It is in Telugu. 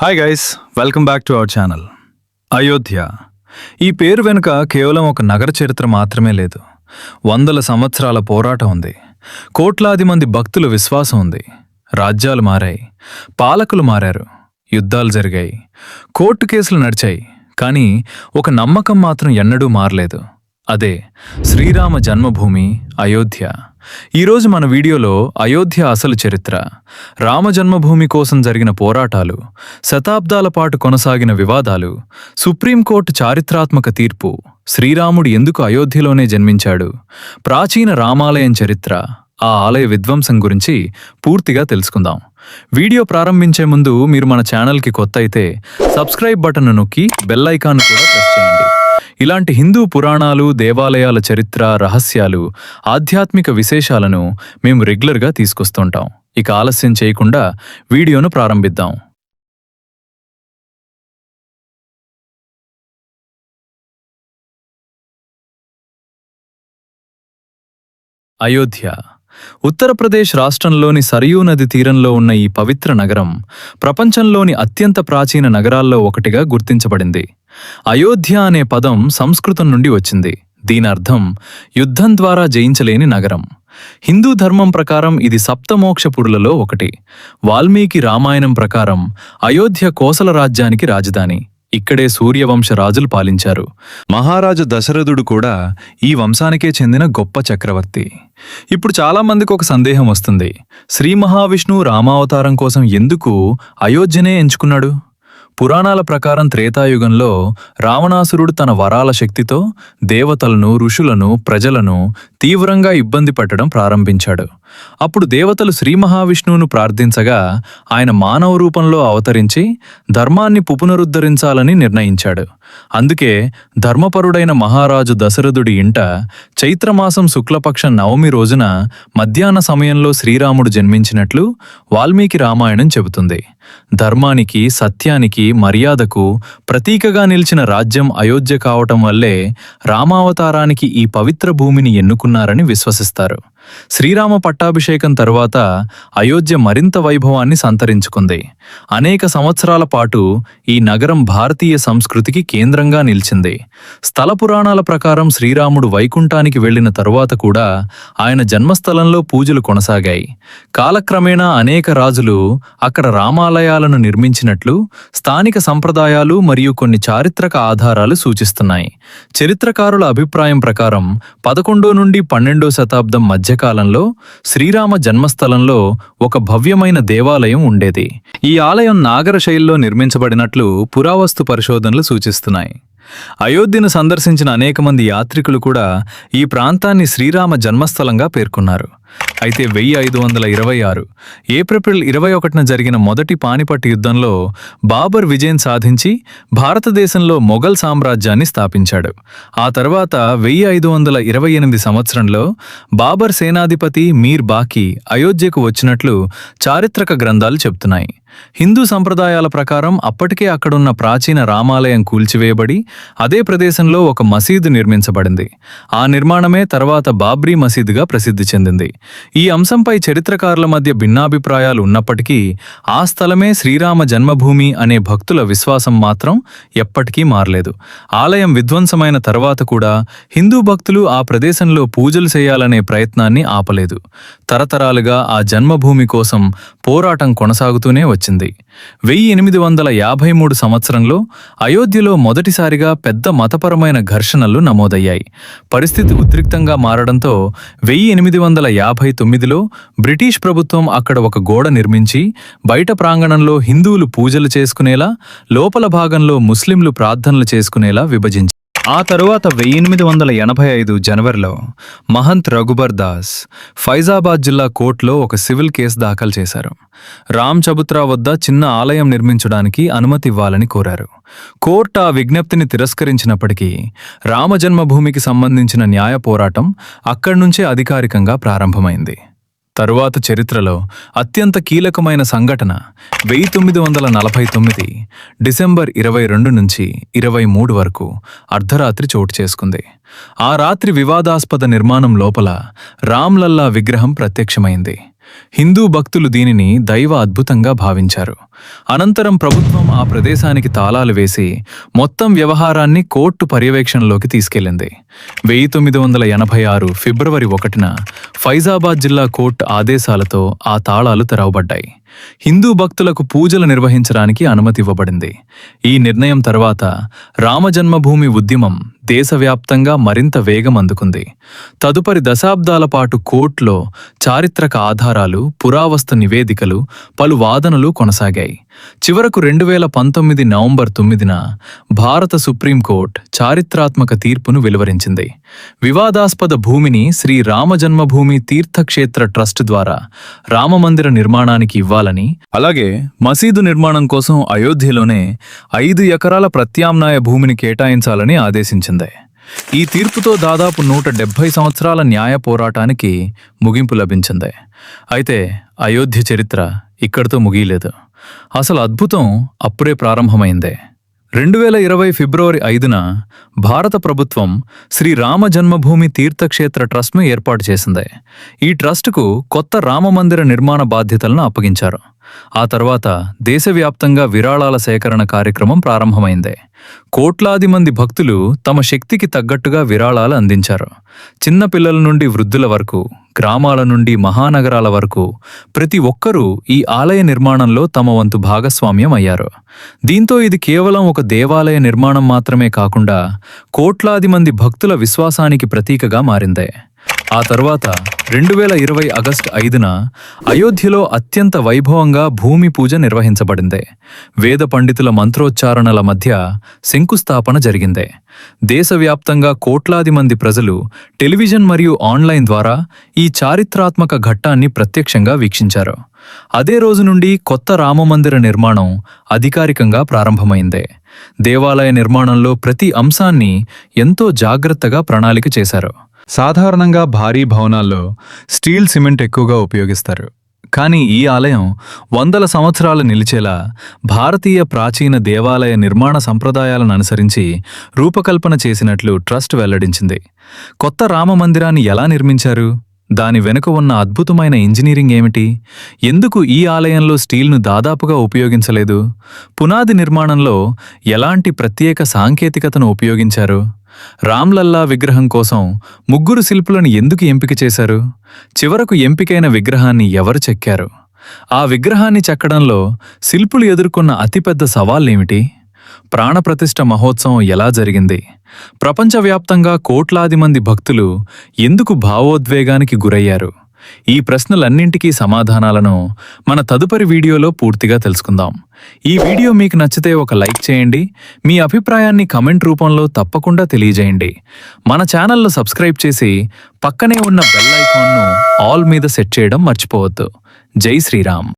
Hi guys, welcome back to our channel. Ayodhya ఈ పేరు వెనుక కేవలం ఒక నగర చరిత్ర మాత్రమే లేదు. వందల సంవత్సరాల పోరాటం ఉంది. కోట్లాది మంది భక్తుల విశ్వాసం ఉంది. రాజ్యాలు మారాయి, పాలకులు మారారు, యుద్ధాలు జరిగాయి, కోర్టు కేసులు నడిచాయి. కానీ ఒక నమ్మకం మాత్రం ఎన్నడూ మారలేదు. అదే శ్రీరామ జన్మభూమి అయోధ్య. ఈరోజు మన వీడియోలో అయోధ్య అసలు చరిత్ర, రామ జన్మభూమి కోసం జరిగిన పోరాటాలు, శతాబ్దాల పాటు కొనసాగిన వివాదాలు, సుప్రీంకోర్టు చారిత్రాత్మక తీర్పు, శ్రీరాముడు ఎందుకు అయోధ్యలోనే జన్మించాడు, ప్రాచీన రామాలయం చరిత్ర, ఆ ఆలయ విధ్వంసం గురించి పూర్తిగా తెలుసుకుందాం. వీడియో ప్రారంభించే ముందు మీరు మన ఛానల్కి కొత్త అయితే సబ్స్క్రైబ్ బటన్ నొక్కి బెల్ ఐకాన్ కూడా ప్రెస్ చేయండి. ఇలాంటి హిందూ పురాణాలు, దేవాలయాల చరిత్ర, రహస్యాలు, ఆధ్యాత్మిక విశేషాలను మేము రెగ్యులర్గా తీసుకొస్తుంటాం. ఇక ఆలస్యం చేయకుండా వీడియోను ప్రారంభిద్దాం. అయోధ్య ఉత్తరప్రదేశ్ రాష్ట్రంలోని సరయూ నది తీరంలో ఉన్న ఈ పవిత్ర నగరం ప్రపంచంలోని అత్యంత ప్రాచీన నగరాల్లో ఒకటిగా గుర్తించబడింది. అయోధ్య అనే పదం సంస్కృతం నుండి వచ్చింది. దీని అర్థం యుద్ధం ద్వారా జయించలేని నగరం. హిందూ ధర్మం ప్రకారం ఇది సప్తమోక్షపురులలో ఒకటి. వాల్మీకి రామాయణం ప్రకారం అయోధ్య కోసల రాజ్యానికి రాజధాని. ఇక్కడే సూర్యవంశ రాజులు పాలించారు. మహారాజు దశరథుడు కూడా ఈ వంశానికే చెందిన గొప్ప చక్రవర్తి. ఇప్పుడు చాలామందికి ఒక సందేహం వస్తుంది. శ్రీ మహావిష్ణువు రామావతారం కోసం ఎందుకు అయోధ్యనే ఎంచుకున్నాడు? పురాణాల ప్రకారం త్రేతాయుగంలో రావణాసురుడు తన వరాల శక్తితో దేవతలను, ఋషులను, ప్రజలను తీవ్రంగా ఇబ్బంది పెట్టడం ప్రారంభించాడు. అప్పుడు దేవతలు శ్రీ మహావిష్ణువును ప్రార్థించగా ఆయన మానవ రూపంలో అవతరించి ధర్మాన్ని పునరుద్ధరించాలని నిర్ణయించాడు. అందుకే ధర్మపరుడైన మహారాజు దశరథుడి ఇంట చైత్రమాసం శుక్లపక్షం నవమి రోజున మధ్యాహ్న సమయంలో శ్రీరాముడు జన్మించినట్లు వాల్మీకి రామాయణం చెబుతుంది. ధర్మానికి, సత్యానికి, మర్యాదకు ప్రతీకగా నిలిచిన రాజ్యం అయోధ్య కావటం వల్లే రామావతారానికి ఈ పవిత్ర భూమిని ఎన్నుకున్నారని విశ్వసిస్తారు. శ్రీరామ పట్టాభిషేకం తరువాత అయోధ్య మరింత వైభవాన్ని సంతరించుకుంది. అనేక సంవత్సరాల పాటు ఈ నగరం భారతీయ సంస్కృతికి కేంద్రంగా నిలిచింది. స్థల పురాణాల ప్రకారం శ్రీరాముడు వైకుంఠానికి వెళ్లిన తరువాత కూడా ఆయన జన్మస్థలంలో పూజలు కొనసాగాయి. కాలక్రమేణా అనేక రాజులు అక్కడ రామాలయాలను నిర్మించినట్లు స్థానిక సంప్రదాయాలు మరియు కొన్ని చారిత్రక ఆధారాలు సూచిస్తున్నాయి. చరిత్రకారుల అభిప్రాయం ప్రకారం 11 నుండి 12వ శతాబ్దం మధ్యకాలంలో శ్రీరామ జన్మస్థలంలో ఒక భవ్యమైన దేవాలయం ఉండేది. ఈ ఆలయం నాగర శైలిలో నిర్మించబడినట్లు పురావస్తు పరిశోధనలు సూచిస్తున్నాయి. అయోధ్యను సందర్శించిన అనేక మంది యాత్రికులు కూడా ఈ ప్రాంతాన్ని శ్రీరామ జన్మస్థలంగా పేర్కొన్నారు. అయితే 1526 ఏప్రిల్ 21న జరిగిన మొదటి పానిపట్ యుద్ధంలో బాబర్ విజయం సాధించి భారతదేశంలో మొఘల్ సామ్రాజ్యాన్ని స్థాపించాడు. ఆ తర్వాత 1528 సంవత్సరంలో బాబర్ సేనాధిపతి మీర్ బాకి అయోధ్యకు వచ్చినట్లు చారిత్రక గ్రంథాలు చెబుతున్నాయి. హిందూ సంప్రదాయాల ప్రకారం అప్పటికే అక్కడున్న ప్రాచీన రామాలయం కూల్చివేయబడి అదే ప్రదేశంలో ఒక మసీదు నిర్మించబడింది. ఆ నిర్మాణమే తర్వాత బాబ్రీ మసీదుగా ప్రసిద్ధి చెందింది. ఈ అంశంపై చరిత్రకారుల మధ్య భిన్నాభిప్రాయాలు ఉన్నప్పటికీ ఆ స్థలమే శ్రీరామ జన్మభూమి అనే భక్తుల విశ్వాసం మాత్రం ఎప్పటికీ మారలేదు. ఆలయం విధ్వంసమైన తర్వాత కూడా హిందూ భక్తులు ఆ ప్రదేశంలో పూజలు చేయాలనే ప్రయత్నాన్ని ఆపలేదు. తరతరాలుగా ఆ జన్మభూమి కోసం పోరాటం కొనసాగుతూనే వచ్చింది. 1853 సంవత్సరంలో అయోధ్యలో మొదటిసారిగా పెద్ద మతపరమైన ఘర్షణలు నమోదయ్యాయి. పరిస్థితి ఉద్రిక్తంగా మారడంతో 1859లో బ్రిటిష్ ప్రభుత్వం అక్కడ ఒక గోడ నిర్మించి బయట ప్రాంగణంలో హిందువులు పూజలు చేసుకునేలా, లోపల భాగంలో ముస్లింలు ప్రార్థనలు చేసుకునేలా విభజించింది. ఆ తరువాత 1885 జనవరిలో మహంత్ రఘుబర్ దాస్ ఫైజాబాద్ జిల్లా కోర్టులో ఒక సివిల్ కేసు దాఖలు చేశారు. రామ్ చబుత్రా వద్ద చిన్న ఆలయం నిర్మించడానికి అనుమతి ఇవ్వాలని కోరారు. కోర్టు ఆ విజ్ఞప్తిని తిరస్కరించినప్పటికీ రామజన్మభూమికి సంబంధించిన న్యాయ పోరాటం అక్కడి నుంచే అధికారికంగా ప్రారంభమైంది. తరువాత చరిత్రలో అత్యంత కీలకమైన సంఘటన 1949 డిసెంబర్ 22 నుంచి 23 వరకు అర్ధరాత్రి చోటు చేసుకుంది. ఆ రాత్రి వివాదాస్పద నిర్మాణం లోపల రామ్లల్లా విగ్రహం ప్రత్యక్షమైంది. హిందూ భక్తులు దీనిని దైవ అద్భుతంగా భావించారు. అనంతరం ప్రభుత్వం ఆ ప్రదేశానికి తాళాలు వేసి మొత్తం వ్యవహారాన్ని కోర్టు పర్యవేక్షణలోకి తీసుకెళ్లింది. 1986 ఫిబ్రవరి 1న ఫైజాబాద్ జిల్లా కోర్టు ఆదేశాలతో ఆ తాళాలు తెరవబడ్డాయి. హిందూ భక్తులకు పూజలు నిర్వహించడానికి అనుమతి ఇవ్వబడింది. ఈ నిర్ణయం తర్వాత రామజన్మభూమి ఉద్యమం దేశవ్యాప్తంగా మరింత వేగం అందుకుంది. తదుపరి దశాబ్దాల పాటు కోర్టులో చారిత్రక ఆధారాలు, పురావస్తు నివేదికలు, పలు వాదనలు కొనసాగాయి. చివరకు 2019 నవంబర్ 9న భారత సుప్రీంకోర్టు చారిత్రాత్మక తీర్పును వెలువరించింది. వివాదాస్పద భూమిని శ్రీ రామజన్మభూమి తీర్థక్షేత్ర ట్రస్ట్ ద్వారా రామమందిర నిర్మాణానికి ఇవ్వాలని, అలాగే మసీదు నిర్మాణం కోసం అయోధ్యలోనే 5 ఎకరాల ప్రత్యామ్నాయ భూమిని కేటాయించాలని ఆదేశించింది. ఈ తీర్పుతో దాదాపు 170 సంవత్సరాల న్యాయ పోరాటానికి ముగింపు లభించింది. అయితే అయోధ్య చరిత్ర ఇక్కడితో ముగియలేదు. అసలు అద్భుతం అప్పుడే ప్రారంభమైందే. 2020 ఫిబ్రవరి 5న భారత ప్రభుత్వం శ్రీ రామ జన్మభూమి తీర్థక్షేత్ర ట్రస్ట్ను ఏర్పాటు చేసింది. ఈ ట్రస్టుకు కొత్త రామమందిర నిర్మాణ బాధ్యతలను అప్పగించారు. ఆ తర్వాత దేశవ్యాప్తంగా విరాళాల సేకరణ కార్యక్రమం ప్రారంభమైంది. కోట్లాది మంది భక్తులు తమ శక్తికి తగ్గట్టుగా విరాళాలు అందించారు. చిన్న పిల్లల నుండి వృద్ధుల వరకు, గ్రామాల నుండి మహానగరాల వరకు ప్రతి ఒక్కరూ ఈ ఆలయ నిర్మాణంలో తమ వంతు భాగస్వామ్యం అయ్యారు. దీంతో ఇది కేవలం ఒక దేవాలయ నిర్మాణం మాత్రమే కాకుండా కోట్లాది మంది భక్తుల విశ్వాసానికి ప్రతీకగా మారింది. ఆ తర్వాత 2020 ఆగస్టు 5న అయోధ్యలో అత్యంత వైభవంగా భూమి పూజ నిర్వహించబడింది. వేద పండితుల మంత్రోచ్చారణల మధ్య శంకుస్థాపన జరిగింది. దేశవ్యాప్తంగా కోట్లాది మంది ప్రజలు టెలివిజన్ మరియు ఆన్లైన్ ద్వారా ఈ చారిత్రాత్మక ఘట్టాన్ని ప్రత్యక్షంగా వీక్షించారు. అదే రోజు నుండి కొత్త రామమందిర నిర్మాణం అధికారికంగా ప్రారంభమైంది. దేవాలయ నిర్మాణంలో ప్రతి అంశాన్ని ఎంతో జాగ్రత్తగా ప్రణాళిక చేశారు. సాధారణంగా భారీ భవనాల్లో స్టీల్, సిమెంట్ ఎక్కువగా ఉపయోగిస్తారు. కానీ ఈ ఆలయం వందల సంవత్సరాలు నిలిచేలా భారతీయ ప్రాచీన దేవాలయ నిర్మాణ సంప్రదాయాలను అనుసరించి రూపకల్పన చేసినట్లు ట్రస్ట్ వెల్లడించింది. కొత్త రామమందిరాన్ని ఎలా నిర్మించారు? దాని వెనుక ఉన్న అద్భుతమైన ఇంజనీరింగ్ ఏమిటి? ఎందుకు ఈ ఆలయంలో స్టీల్ను దాదాపుగా ఉపయోగించలేదు? పునాది నిర్మాణంలో ఎలాంటి ప్రత్యేక సాంకేతికతను ఉపయోగించారు? రామ్లల్లా విగ్రహం కోసం 3 శిల్పులను ఎందుకు ఎంపిక చేశారు? చివరకు ఎంపికైన విగ్రహాన్ని ఎవరు చెక్కారు? ఆ విగ్రహాన్ని చెక్కడంలో శిల్పులు ఎదుర్కొన్న అతిపెద్ద సవాళ్లేమిటి? ప్రాణప్రతిష్ఠ మహోత్సవం ఎలా జరిగింది? ప్రపంచవ్యాప్తంగా కోట్లాది మంది భక్తులు ఎందుకు భావోద్వేగానికి గురయ్యారు? ఈ ప్రశ్నలన్నింటికీ సమాధానాలను మన తదుపరి వీడియోలో పూర్తిగా తెలుసుకుందాం. ఈ వీడియో మీకు నచ్చితే ఒక లైక్ చేయండి. మీ అభిప్రాయాన్ని కమెంట్ రూపంలో తప్పకుండా తెలియజేయండి. మన ఛానల్ను సబ్స్క్రైబ్ చేసి పక్కనే ఉన్న బెల్ ఐకాన్ను ఆల్ మీద సెట్ చేయడం మర్చిపోవద్దు. జై శ్రీరామ్.